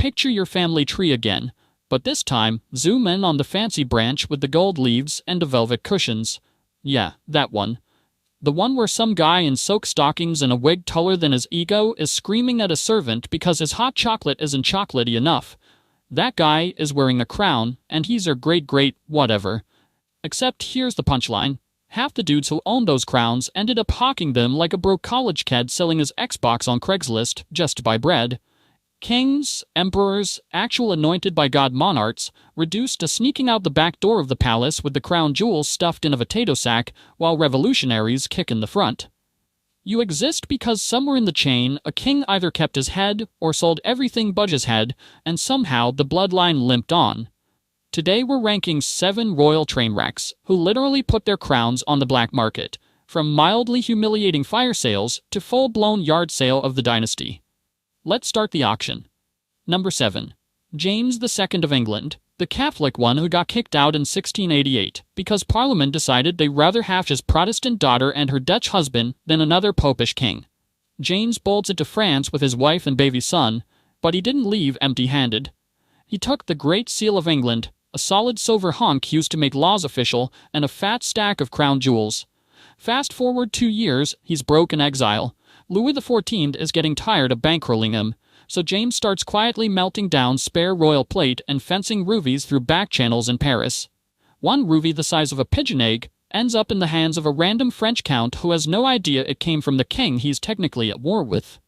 Picture your family tree again, but this time, zoom in on the fancy branch with the gold leaves and the velvet cushions. Yeah, that one. The one where some guy in silk stockings and a wig taller than his ego is screaming at a servant because his hot chocolate isn't chocolatey enough. That guy is wearing a crown, and he's a great whatever. Except here's the punchline. Half the dudes who owned those crowns ended up hawking them like a broke college kid selling his Xbox on Craigslist just to buy bread. Kings, emperors, actual anointed by God monarchs, reduced to sneaking out the back door of the palace with the crown jewels stuffed in a potato sack, while revolutionaries kick in the front. You exist because somewhere in the chain, a king either kept his head or sold everything but his head, and somehow the bloodline limped on. Today we're ranking 7 royal trainwrecks, who literally put their crowns on the black market, from mildly humiliating fire sales to full-blown yard sale of the dynasty. Let's start the auction. Number 7. James II of England, the Catholic one who got kicked out in 1688 because Parliament decided they'd rather have his Protestant daughter and her Dutch husband than another popish king. James bolted to France with his wife and baby son, but he didn't leave empty-handed. He took the Great Seal of England, a solid silver hunk used to make laws official, and a fat stack of crown jewels. Fast forward 2 years, he's broke in exile. Louis XIV is getting tired of bankrolling him, so James starts quietly melting down spare royal plate and fencing rubies through back channels in Paris. One ruby the size of a pigeon egg ends up in the hands of a random French count who has no idea it came from the king he's technically at war with.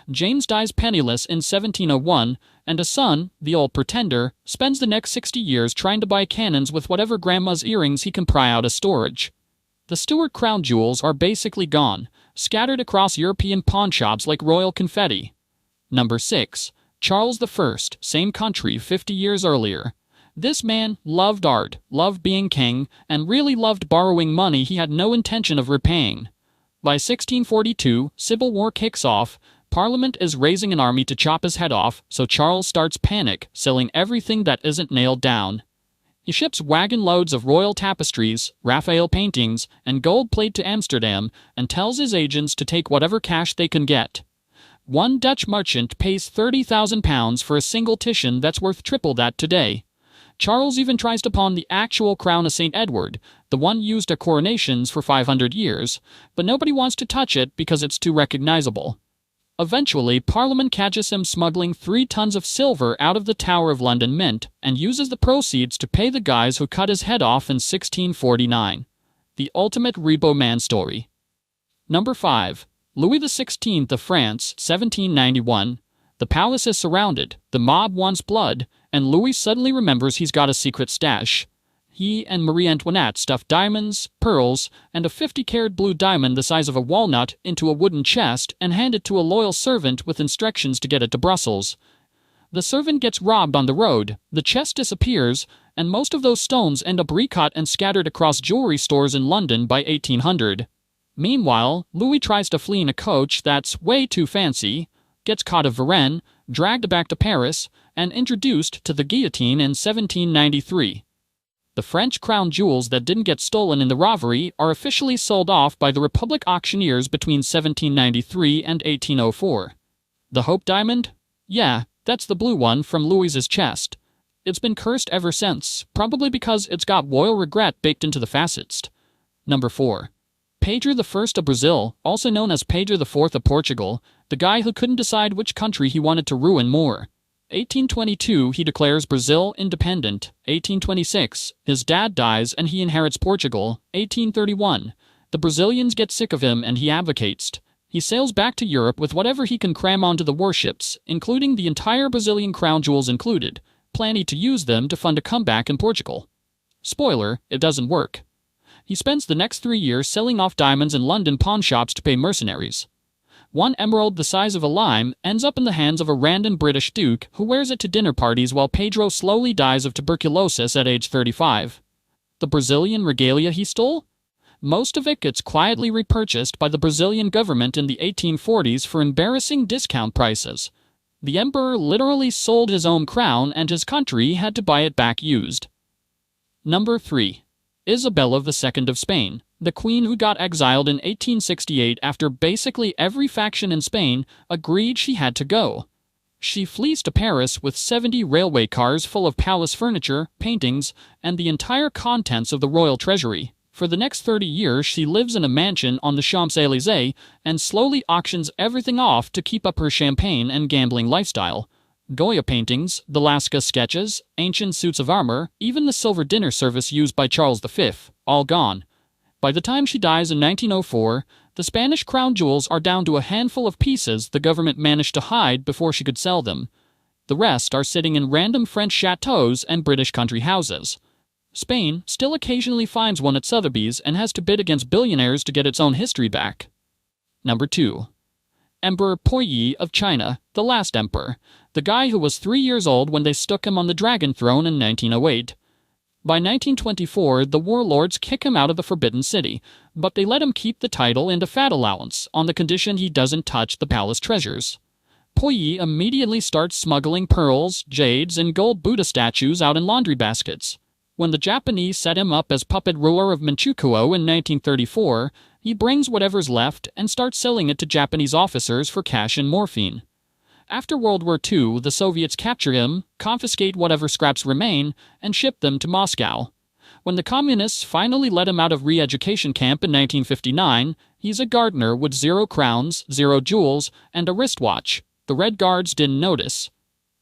James dies penniless in 1701, and a son, the old pretender, spends the next 60 years trying to buy cannons with whatever grandma's earrings he can pry out of storage. The Stuart crown jewels are basically gone, scattered across European pawnshops like royal confetti. Number 6. Charles I, same country 50 years earlier. This man loved art, loved being king, and really loved borrowing money he had no intention of repaying. By 1642, Civil War kicks off. Parliament is raising an army to chop his head off, so Charles starts panic, selling everything that isn't nailed down. He ships wagon loads of royal tapestries, Raphael paintings, and gold plate to Amsterdam and tells his agents to take whatever cash they can get. One Dutch merchant pays £30,000 for a single Titian that's worth triple that today. Charles even tries to pawn the actual crown of St. Edward, the one used at coronations for 500 years, but nobody wants to touch it because it's too recognizable. Eventually, Parliament catches him smuggling 3 tons of silver out of the Tower of London Mint and uses the proceeds to pay the guys who cut his head off in 1649. The ultimate Rebo Man story. Number 5. Louis XVI of France, 1791. The palace is surrounded, the mob wants blood, and Louis suddenly remembers he's got a secret stash. He and Marie Antoinette stuffed diamonds, pearls, and a 50-carat blue diamond the size of a walnut into a wooden chest and hand it to a loyal servant with instructions to get it to Brussels. The servant gets robbed on the road, the chest disappears, and most of those stones end up recut and scattered across jewelry stores in London by 1800. Meanwhile, Louis tries to flee in a coach that's way too fancy, gets caught at Varennes, dragged back to Paris, and introduced to the guillotine in 1793. The French crown jewels that didn't get stolen in the robbery are officially sold off by the Republic auctioneers between 1793 and 1804. The Hope Diamond? Yeah, that's the blue one from Louis's chest. It's been cursed ever since, probably because it's got royal regret baked into the facets. Number 4. Pedro I of Brazil, also known as Pedro IV of Portugal, the guy who couldn't decide which country he wanted to ruin more. 1822, he declares Brazil independent. 1826, his dad dies and he inherits Portugal. 1831, the Brazilians get sick of him and he abdicates. He sails back to Europe with whatever he can cram onto the warships, including the entire Brazilian crown jewels included, planning to use them to fund a comeback in Portugal. Spoiler, it doesn't work. He spends the next 3 years selling off diamonds in London pawnshops to pay mercenaries. One emerald the size of a lime ends up in the hands of a random British duke who wears it to dinner parties while Pedro slowly dies of tuberculosis at age 35. The Brazilian regalia he stole? Most of it gets quietly repurchased by the Brazilian government in the 1840s for embarrassing discount prices. The emperor literally sold his own crown and his country had to buy it back used. Number 3. Isabella II of Spain, the queen who got exiled in 1868 after basically every faction in Spain agreed she had to go. She flees to Paris with 70 railway cars full of palace furniture, paintings, and the entire contents of the royal treasury. For the next 30 years she lives in a mansion on the Champs-Élysées and slowly auctions everything off to keep up her champagne and gambling lifestyle. Goya paintings, the Lascaux sketches, ancient suits of armor, even the silver dinner service used by Charles V, all gone. By the time she dies in 1904, the Spanish crown jewels are down to a handful of pieces the government managed to hide before she could sell them. The rest are sitting in random French chateaux and British country houses. Spain still occasionally finds one at Sotheby's and has to bid against billionaires to get its own history back. Number 2. Emperor Puyi of China, the last emperor, the guy who was 3 years old when they stuck him on the dragon throne in 1908. By 1924, the warlords kick him out of the Forbidden City, but they let him keep the title and a fat allowance on the condition he doesn't touch the palace treasures. Puyi immediately starts smuggling pearls, jades, and gold Buddha statues out in laundry baskets. When the Japanese set him up as puppet ruler of Manchukuo in 1934, he brings whatever's left and starts selling it to Japanese officers for cash and morphine. After World War II, the Soviets capture him, confiscate whatever scraps remain, and ship them to Moscow. When the communists finally let him out of re-education camp in 1959, he's a gardener with 0 crowns, 0 jewels, and a wristwatch. The Red Guards didn't notice.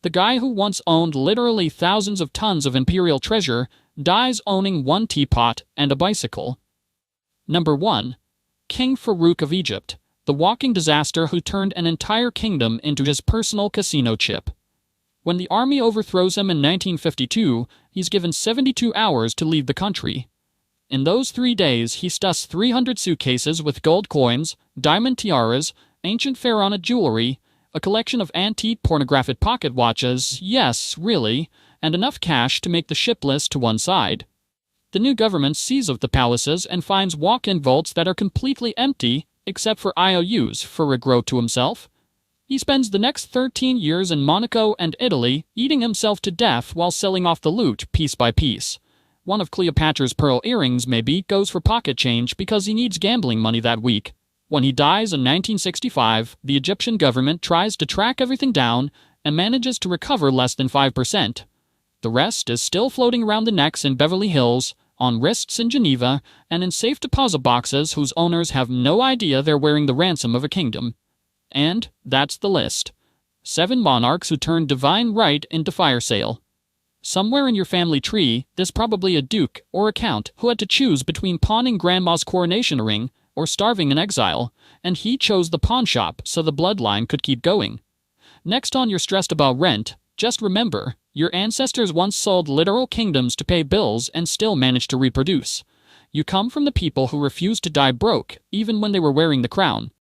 The guy who once owned literally thousands of tons of imperial treasure dies owning 1 teapot and a bicycle. Number 1. King Farouk of Egypt, the walking disaster who turned an entire kingdom into his personal casino chip. When the army overthrows him in 1952, he's given 72 hours to leave the country. In those 3 days, he stuffs 300 suitcases with gold coins, diamond tiaras, ancient pharaonic jewelry, a collection of antique pornographic pocket watches, yes, really, and enough cash to make the ship list to one side. The new government sees of the palaces and finds walk-in vaults that are completely empty, except for IOUs, Farouk wrote to himself. He spends the next 13 years in Monaco and Italy, eating himself to death while selling off the loot piece by piece. One of Cleopatra's pearl earrings, maybe, goes for pocket change because he needs gambling money that week. When he dies in 1965, the Egyptian government tries to track everything down and manages to recover less than 5%. The rest is still floating around the necks in Beverly Hills, on wrists in Geneva, and in safe deposit boxes whose owners have no idea they're wearing the ransom of a kingdom. And that's the list. 7 monarchs who turned divine right into fire sale. Somewhere in your family tree, there's probably a duke or a count who had to choose between pawning grandma's coronation ring or starving in exile, and he chose the pawn shop so the bloodline could keep going. Next on you're stressed about rent, just remember, your ancestors once sold literal kingdoms to pay bills and still managed to reproduce. You come from the people who refused to die broke, even when they were wearing the crown.